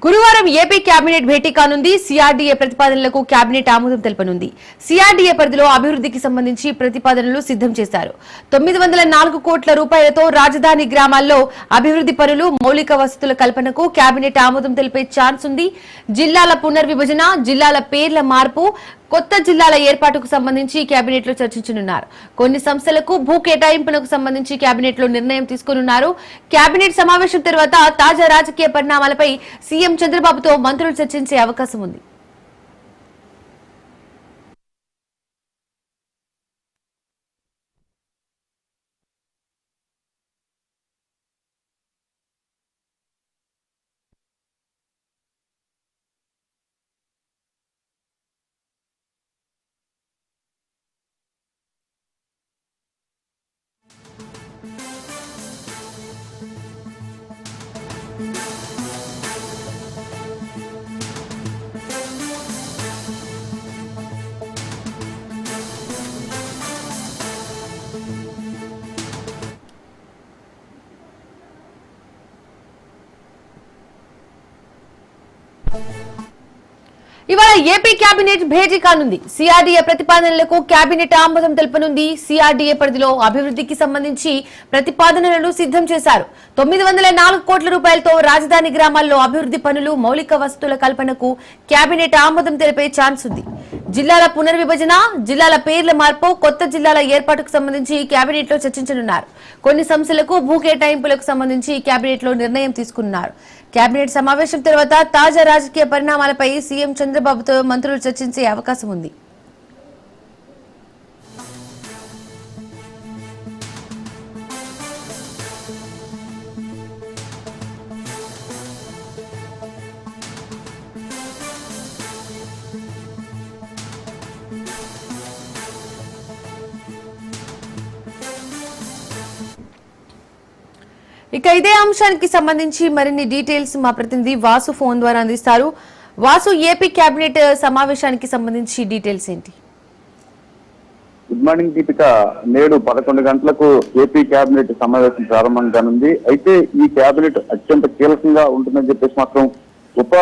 గురువారం AP cabinet భేటీ కానుంది. CRDA ప్రతిపాదనలకు cabinet ఆమోదం తెలపనుంది. సిఆర్డీఏ పరిధిలో అభివృద్ధికి సంబంధించి ప్రతిపాదనలు సిద్ధం చేశారు. 904 కోట్ల రూపాయలతో రాజధాని గ్రామాల్లో అభివృద్ధి పనులు, మౌలిక వసతుల కల్పనకు కేబినెట్ ఆమోదం తెలిపే ఛాన్స్ ఉంది. జిల్లాల పునర్విభజన, జిల్లాల పేర్ల మార్పు, కొత్త జిల్లాల ఏర్పాటుకు సంబంధించి కేబినెట్ లో చర్చించనున్నారు. కొన్ని సంస్థలకు భూ కేటాయింపులకు సంబంధించి కేబినెట్ లో నిర్ణయం తీసుకున్నారు. కేబినెట్ సమావేశం తర్వాత తాజా రాజకీయ పరిణామాలపై సీఎం చంద్రబాబుతో మంత్రులు చర్చించే అవకాశం ఉంది. ఇవాళ ఏపీ కేబినెట్ భేటీ కానుంది. సిఆర్డీఏ ప్రతిపాదనలకు కేబినెట్ ఆమోదం తెలపనుంది. సిఆర్డీఏ పరిధిలో అభివృద్ధికి సంబంధించి ప్రతిపాదనలను సిద్ధం చేశారు. 904 కోట్ల రూపాయలతో రాజధాని గ్రామాల్లో అభివృద్ధి పనులు, మౌలిక వసతుల కల్పనకు కేబినెట్ ఆమోదం తెలిపే ఛాన్స్ ఉంది. జిల్లాల పునర్విభజన, జిల్లాల పేర్ల మార్పు, కొత్త జిల్లాల ఏర్పాటుకు సంబంధించి కేబినెట్ లో చర్చించనున్నారు. కొన్ని సంస్థలకు భూ కేటాయింపులకు సంబంధించి కేబినెట్ లో నిర్ణయం తీసుకున్నారు. కేబినెట్ సమావేశం తర్వాత తాజా రాజకీయ పరిణామాలపై సీఎం చంద్రబాబుతో మంత్రులు చర్చించే అవకాశం ఉంది. ఇక ఇదే అంశానికి సంబంధించి మరిన్ని డీటెయిల్స్ మా ప్రతినిధి వాసు ఫోన్ ద్వారా అందిస్తారు. వాసు, ఏపీ కేబినెట్ సమావేశానికి సంబంధించి డీటెయిల్స్ ఏంటి? Good morning Deepika. నేడు 11 గంటలకు ఏపీ కేబినెట్ సమావేశం ప్రారంభం కానుంది. అయితే ఈ కేబినెట్ అత్యంత కీలకంగా ఉంటుందని చెప్పేసి మాత్రం ఉప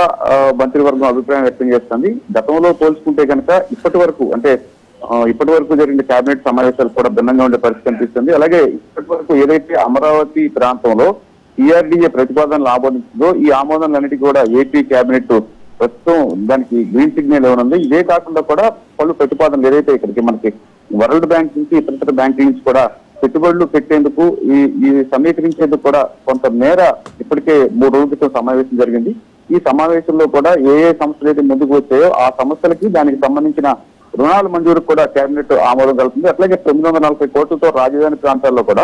మంత్రివర్గం అభిప్రాయం వ్యక్తం చేస్తుంది. గతంలో పోల్చుకుంటే కనుక ఇప్పటి వరకు జరిగిన కేబినెట్ సమావేశాలు కూడా భిన్నంగా ఉండే పరిస్థితి కనిపిస్తుంది. అలాగే ఇప్పటి వరకు ఏదైతే అమరావతి ప్రాంతంలో సిఆర్డీఏ ప్రతిపాదనలు ఆమోదించిందో ఈ ఆమోదనలన్నిటికీ కూడా ఏపీ కేబినెట్ ప్రస్తుతం దానికి గ్రీన్ సిగ్నల్ ఇవ్వనుంది. ఇదే కాకుండా కూడా పలు ప్రతిపాదనలు ఏదైతే ఇక్కడికి మనకి వరల్డ్ బ్యాంక్ నుంచి ఇతర బ్యాంకుల నుంచి కూడా పెట్టుబడులు పెట్టేందుకు ఈ సమీకరించేందుకు కూడా కొంత మేర ఇప్పటికే 3 రోజుల క్రితం సమావేశం జరిగింది. ఈ సమావేశంలో కూడా ఏ సంస్థలు అయితే ముందుకు వచ్చాయో ఆ సంస్థలకి దానికి సంబంధించిన రుణాల మంజూరుకు కూడా కేబినెట్ ఆమోదం కలుపుతుంది. అట్లాగే 940 కోట్లతో రాజధాని ప్రాంతాల్లో కూడా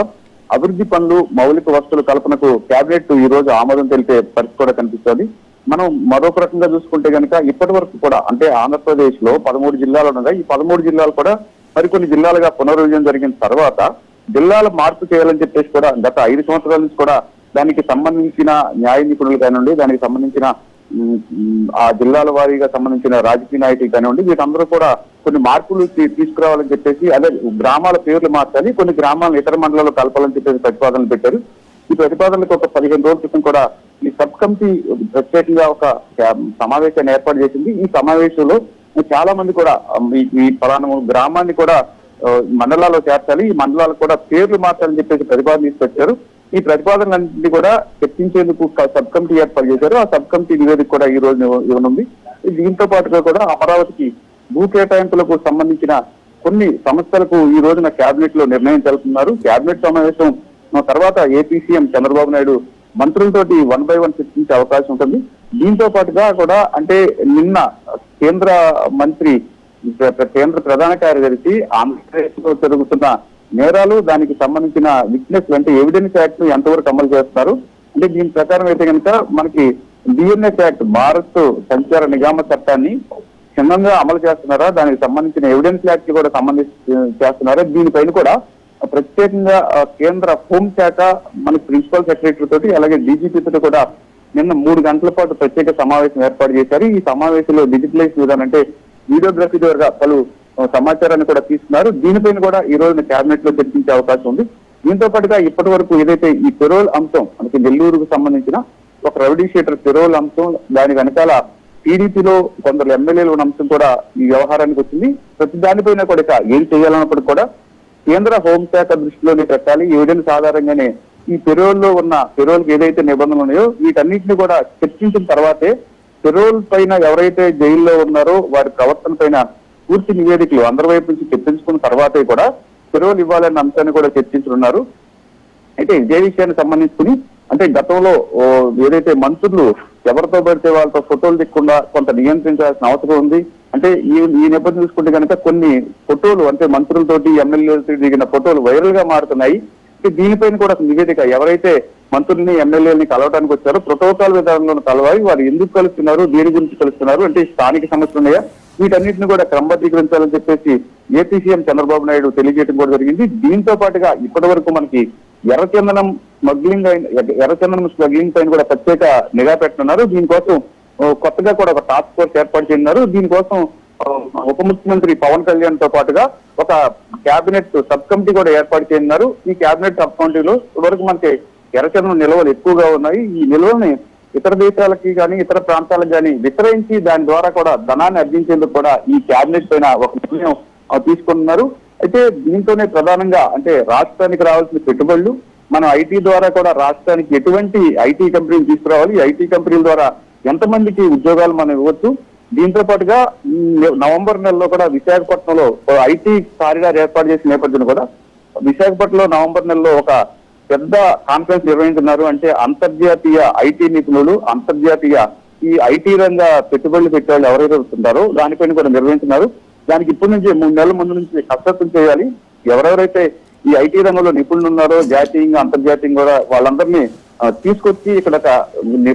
అభివృద్ధి పనులు, మౌలిక వసతుల కల్పనకు కేబినెట్ ఈ రోజు ఆమోదం తెలిపే పరిస్థితి కూడా కనిపిస్తుంది. మనం మరొక రకంగా చూసుకుంటే కనుక ఇప్పటి వరకు కూడా అంటే ఆంధ్రప్రదేశ్ లో 13 జిల్లాలు ఉన్నాయి. ఈ 13 జిల్లాలు కూడా మరికొన్ని జిల్లాలుగా పునర్విభజన జరిగిన తర్వాత జిల్లాల మార్పు చేయాలని చెప్పేసి కూడా గత 5 సంవత్సరాల నుంచి కూడా దానికి సంబంధించిన న్యాయ నిపుణులు కానివ్వండి, దానికి సంబంధించిన ఆ జిల్లాల వారీగా సంబంధించిన రాజకీయ నాయకులు కానివ్వండి, వీటందరూ కూడా కొన్ని మార్పులు తీసుకురావాలని చెప్పేసి, అదే గ్రామాల పేర్లు మార్చాలి, కొన్ని గ్రామాలను ఇతర మండలాల్లో కలపాలని చెప్పేసి ప్రతిపాదనలు పెట్టారు. ఈ ప్రతిపాదనలకు ఒక 15 రోజుల క్రితం కూడా ఈ సబ్ కమిటీ ప్రత్యేకంగా ఒక సమావేశాన్ని ఏర్పాటు చేసింది. ఈ సమావేశంలో చాలా మంది కూడా ఈ ఫలానా గ్రామాన్ని కూడా మండలాల్లో చేర్చాలి, ఈ మండలాలు కూడా పేర్లు మార్చాలని చెప్పేసి ప్రతిపాదన తీసుకొచ్చారు. ఈ ప్రతిపాదనలన్నింటినీ కూడా చర్చించేందుకు సబ్ కమిటీ ఏర్పాటు చేశారు. ఆ సబ్ కమిటీ నివేదిక కూడా ఈ రోజు ఇవ్వనుంది. దీంతో పాటుగా కూడా అమరావతికి భూ కేటాయింపులకు సంబంధించిన కొన్ని సంస్థలకు ఈ రోజున కేబినెట్ లో నిర్ణయం తెలుపుతున్నారు. కేబినెట్ సమావేశం తర్వాత ఏపీ సీఎం చంద్రబాబు నాయుడు మంత్రులతోటి 1 by 1 చర్చించే అవకాశం ఉంటుంది. దీంతో పాటుగా కూడా అంటే నిన్న కేంద్ర ప్రధాన కార్యదర్శి ఆంధ్రప్రదేశ్ లో జరుగుతున్న నేరాలు, దానికి సంబంధించిన విట్నెస్ అంటే ఎవిడెన్స్ యాక్ట్ ను ఎంతవరకు అమలు చేస్తారు అంటే దీని ప్రకారం అయితే కనుక మనకి బిఎన్ఎస్ యాక్ట్, భారత్ సంచార నిగమ చట్టాన్ని క్షుణ్ణంగా అమలు చేస్తున్నారా, దానికి సంబంధించిన ఎవిడెన్స్ యాక్ట్ కూడా చేస్తున్నారా, దీనిపైన కూడా ప్రత్యేకంగా కేంద్ర హోంశాఖ మన ప్రిన్సిపల్ సెక్రటరీ తోటి అలాగే డీజీపీ తోటి కూడా నిన్న 3 గంటల పాటు ప్రత్యేక సమావేశం ఏర్పాటు చేశారు. ఈ సమావేశంలో డిజిటలైజ్ విధానం అంటే వీడియోగ్రఫీ ద్వారా పలు సమాచారాన్ని కూడా తీసుకున్నారు. దీనిపైన కూడా ఈ రోజున కేబినెట్ లో చర్చించే అవకాశం ఉంది. దీంతో పాటుగా ఇప్పటి వరకు ఏదైతే ఈ పెరోల్ అంశం మనకి నెల్లూరుకు సంబంధించిన ఒక రౌడీ షీటర్ పెరోల్ అంశం, దాని వెనకాల టీడీపీలో కొందరు ఎమ్మెల్యేలు ఉన్న అంశం కూడా ఈ వ్యవహారానికి వచ్చింది. ప్రతి దానిపైన కూడా ఇక ఏం చేయాలన్నప్పుడు కూడా కేంద్ర హోంశాఖ దృష్టిలోనే పెట్టాలి. ఎవిడెన్స్ ఆధారంగానే ఈ పెరోల్లో ఉన్న పెరోల్కి ఏదైతే నిబంధనలు ఉన్నాయో వీటన్నిటిని కూడా చర్చించిన తర్వాతే పెరోల్ పైన ఎవరైతే జైల్లో ఉన్నారో వారి ప్రవర్తన పైన పూర్తి నివేదికలు అందరి వైపు నుంచి చర్చించుకున్న తర్వాతే కూడా పెరోల్ ఇవ్వాలన్న అంశాన్ని కూడా చర్చించున్నారు. అయితే ఇదే విషయానికి సంబంధించుకుని అంటే గతంలో ఏదైతే మంత్రులు ఎవరితో పడితే వాళ్ళతో ఫోటోలు దిక్కుండా కొంత నియంత్రించాల్సిన అవసరం ఉంది. అంటే ఈ నేపథ్యం చూసుకుంటే కనుక కొన్ని ఫోటోలు అంటే మంత్రులతోటి ఎమ్మెల్యేలతో దిగిన ఫోటోలు వైరల్ గా మారుతున్నాయి. దీనిపైన కూడా ఒక నివేదిక ఎవరైతే మంత్రుల్ని ఎమ్మెల్యేలని కలవడానికి వచ్చారో ప్రోటోకాల్ విధానంలో కలవాలి, వారు ఎందుకు కలుస్తున్నారు, దేని గురించి కలుస్తున్నారు, అంటే స్థానిక సమస్యలు ఉన్నాయా, వీటన్నిటిని కూడా క్రమబద్ధీకరించాలని చెప్పేసి ఏపీ సీఎం చంద్రబాబు నాయుడు తెలియజేయడం కూడా జరిగింది. దీంతో పాటుగా ఇప్పటి వరకు మనకి ఎర్రచందనం స్మగ్లింగ్ పైన కూడా ప్రత్యేక నిఘా పెట్టనున్నారు. దీనికోసం కొత్తగా కూడా ఒక టాస్క్ ఫోర్స్ ఏర్పాటు చేయనున్నారు. దీనికోసం ఉప ముఖ్యమంత్రి పవన్ కళ్యాణ్ తో పాటుగా ఒక కేబినెట్ సబ్ కమిటీ కూడా ఏర్పాటు చేయనున్నారు. ఈ కేబినెట్ సబ్ కమిటీలో ఇప్పటివరకు మనకి ఎర్రచందనం నిల్వలు ఎక్కువగా ఉన్నాయి. ఈ నిల్వల్ని ఇతర దేశాలకి కానీ ఇతర ప్రాంతాలకు కానీ విక్రయించి దాని ద్వారా కూడా ధనాన్ని అర్జించేందుకు కూడా ఈ కేబినెట్ పైన ఒక నిర్ణయం తీసుకున్నారు. అయితే దీంతోనే ప్రధానంగా అంటే రాష్ట్రానికి రావాల్సిన పెట్టుబడులు, మనం ఐటీ ద్వారా కూడా రాష్ట్రానికి ఎటువంటి ఐటీ కంపెనీలు తీసుకురావాలి, ఐటీ కంపెనీల ద్వారా ఎంతమందికి ఉద్యోగాలు మనం ఇవ్వచ్చు. దీంతో పాటుగా నవంబర్ నెలలో కూడా విశాఖపట్నంలో ఐటీ కారిడార్ ఏర్పాటు చేసిన నేపథ్యంలో కూడా విశాఖపట్నంలో నవంబర్ నెలలో ఒక పెద్ద కాన్ఫరెన్స్ నిర్వహించున్నారు. అంటే అంతర్జాతీయ ఐటీ నిపుణులు, అంతర్జాతీయ ఈ ఐటీ రంగ పెట్టుబడులు పెట్టేవాళ్ళు ఎవరైతే ఉంటారో దానిపైన కూడా నిర్వహించున్నారు. దానికి ఇప్పటి నుంచి 3 నెలల ముందు నుంచి కసరత్తు చేయాలి. ఎవరెవరైతే ఈ ఐటీ రంగంలో నిపుణులు ఉన్నారో జాతీయంగా అంతర్జాతీయంగా కూడా వాళ్ళందరినీ తీసుకొచ్చి ఇక్కడ ఒక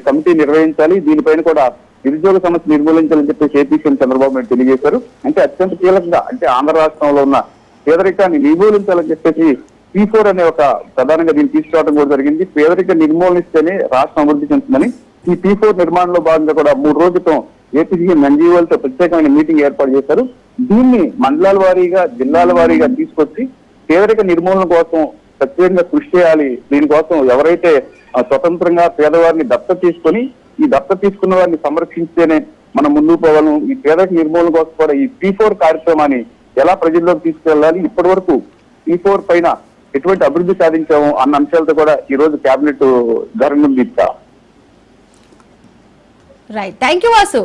కమిటీ నిర్వహించాలి. దీనిపైన కూడా నిరుద్యోగ సమస్య నిర్మూలించాలని చెప్పేసి ఏపీ సీఎం చంద్రబాబు నాయుడు తెలియజేశారు. అంటే అత్యంత కీలకంగా అంటే ఆంధ్ర రాష్ట్రంలో ఉన్న పేదరికాన్ని నిర్మూలించాలని చెప్పేసి P4 అనే ఒక ప్రధానంగా దీన్ని తీసుకురావడం కూడా జరిగింది. పేదరిక నిర్మూలనిస్తేనే రాష్ట్రం అభివృద్ధి చెందుతుందని ఈ P4 నిర్మాణంలో భాగంగా కూడా 3 రోజుల క్రితం ఏపీ సీఎం ఎన్జీఓలతో ప్రత్యేకమైన మీటింగ్ ఏర్పాటు చేశారు. దీన్ని మండలాల వారీగా జిల్లాల వారీగా తీసుకొచ్చి పేదరిక నిర్మూలన కోసం ప్రత్యేకంగా కృషి చేయాలి. దీనికోసం ఎవరైతే స్వతంత్రంగా పేదవారిని దత్తత తీసుకొని ఈ దత్తత తీసుకున్న వారిని సంరక్షిస్తేనే మనం ముందుకు పోవాలను. ఈ పేదరిక నిర్మూలన కోసం కూడా ఈ P4 కార్యక్రమాన్ని ఎలా ప్రజల్లోకి తీసుకెళ్లాలి, ఇప్పటి వరకు P4 పైన ఎటువంటి అభివృద్ధి సాధించాము అన్న అంశాలతో కూడా ఈ రోజు కేబినెట్ జరగనుంది. Right, thank you Vasu.